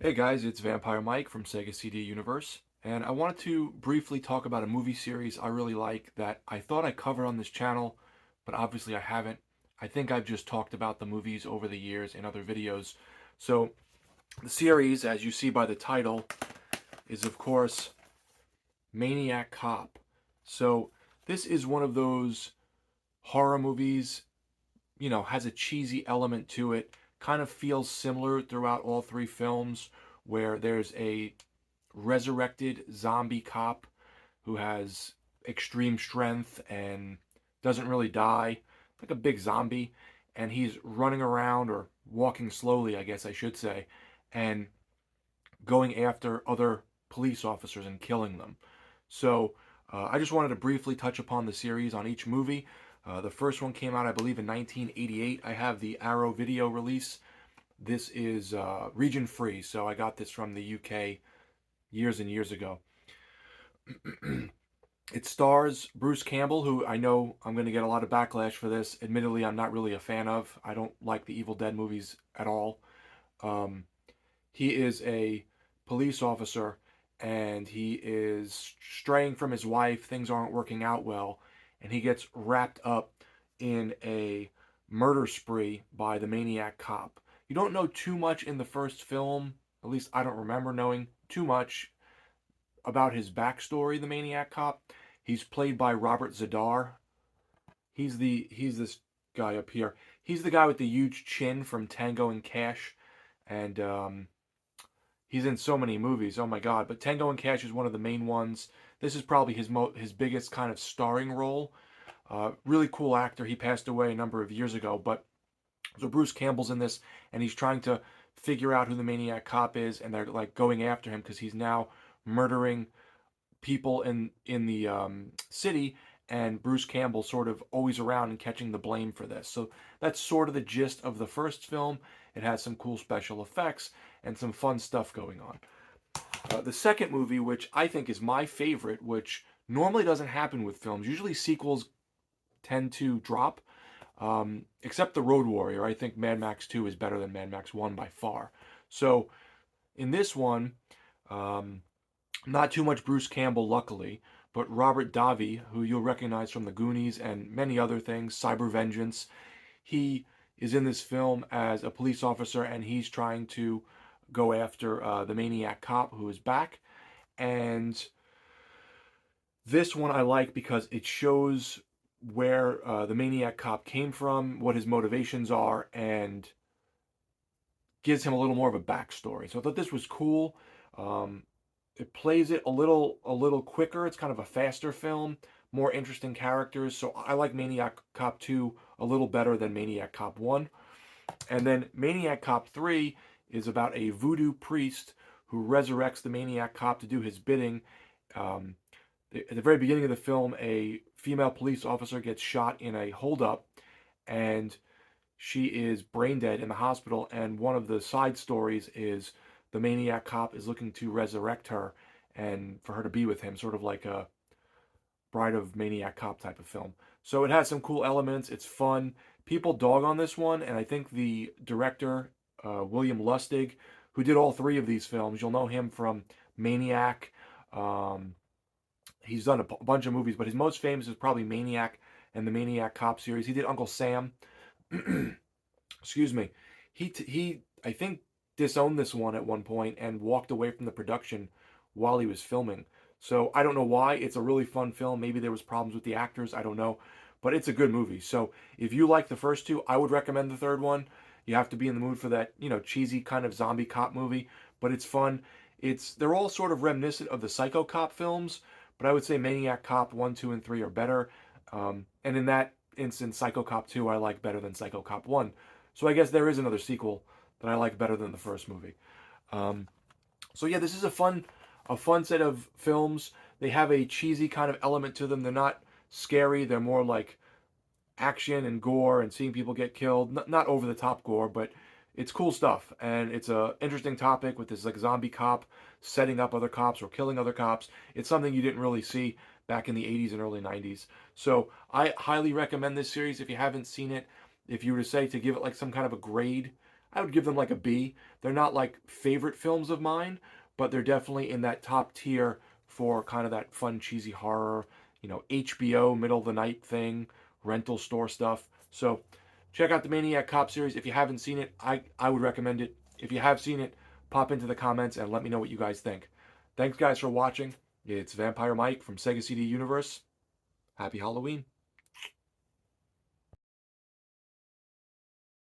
Hey guys, it's Vampire Mike from Sega CD Universe, and I wanted to briefly talk about a movie series I really like that I thought I covered on this channel, but obviously I haven't. I think I've just talked about the movies over the years in other videos. So, the series, as you see by the title, is of course Maniac Cop. So, this is one of those horror movies, has a cheesy element to it, kind of feels similar throughout all three films, where there's a resurrected zombie cop who has extreme strength and doesn't really die, like a big zombie, and he's running around or walking slowly, I guess I should say, and going after other police officers and killing them. So I just wanted to briefly touch upon the series on each movie. The first one came out, I believe, in 1988. I have the Arrow video release. This is region free, so I got this from the UK years and years ago. It stars Bruce Campbell, who I know I'm going to get a lot of backlash for this. Admittedly, I'm not really a fan of. I don't like the Evil Dead movies at all. Um, he is a police officer and he is straying from his wife. Things aren't working out well, and he gets wrapped up in a murder spree by the maniac cop. You don't know too much in the first film, at least I don't remember knowing too much about his backstory, the maniac cop. He's played by Robert Zadar. He's this guy up here. He's the guy with the huge chin from Tango and Cash, and he's in so many movies. Oh my God! But Tango and Cash is one of the main ones. This is probably his biggest kind of starring role. Really cool actor. He passed away a number of years ago, but so Bruce Campbell's in this, and he's trying to figure out who the maniac cop is, and they're like going after him because he's now murdering people in the city, and Bruce Campbell sort of always around and catching the blame for this. So that's sort of the gist of the first film. It has some cool special effects and some fun stuff going on. The second movie, which I think is my favorite, which normally doesn't happen with films. Usually sequels tend to drop, except The Road Warrior. I think Mad Max 2 is better than Mad Max 1 by far. So in this one, um, not too much Bruce Campbell, luckily, but Robert Davi, who you'll recognize from The Goonies and many other things, Cyber Vengeance. He is in this film as a police officer, and he's trying to go after the maniac cop who is back. And this one I like because it shows where the maniac cop came from, what his motivations are, and gives him a little more of a backstory. So I thought this was cool. Um, it plays it a little quicker. It's kind of a faster film, more interesting characters. So I like Maniac Cop 2 a little better than Maniac Cop 1. And then Maniac Cop 3 is about a voodoo priest who resurrects the Maniac Cop to do his bidding. Um, at the very beginning of the film, a female police officer gets shot in a holdup, and she is brain dead in the hospital. And one of the side stories is the maniac cop is looking to resurrect her and for her to be with him, sort of like a Bride of Maniac Cop type of film. So it has some cool elements. It's fun. People dog on this one, and I think the director, William Lustig, who did all three of these films, you'll know him from Maniac. Um, he's done a bunch of movies, but his most famous is probably Maniac and the Maniac Cop series. He did Uncle Sam. Excuse me. He I think disowned this one at one point and walked away from the production while he was filming. So I don't know why. It's a really fun film. Maybe there was problems with the actors. I don't know, but it's a good movie. So if you like the first two, I would recommend the third one. You have to be in the mood for that, cheesy kind of zombie cop movie, but it's fun. They're all sort of reminiscent of the Psycho Cop films, but I would say Maniac Cop 1, 2, and 3 are better. And in that instance, Psycho Cop 2 I like better than Psycho Cop 1. So I guess there is another sequel that I like better than the first movie. Um, so yeah, this is a fun set of films. They have a cheesy kind of element to them. They're not scary. They're more like action and gore and seeing people get killed. Not over the top gore, but it's cool stuff. And it's a interesting topic with this like zombie cop setting up other cops or killing other cops. It's something you didn't really see back in the 80s and early 90s. So I highly recommend this series if you haven't seen it. If you were to say to give it like some kind of a grade, I would give them like a B. They're not like favorite films of mine, but they're definitely in that top tier for kind of that fun, cheesy horror, HBO middle of the night thing, rental store stuff. So check out the Maniac Cop series. If you haven't seen it, I would recommend it. If you have seen it, pop into the comments and let me know what you guys think. Thanks, guys, for watching. It's Vampire Mike from Sega CD Universe. Happy Halloween.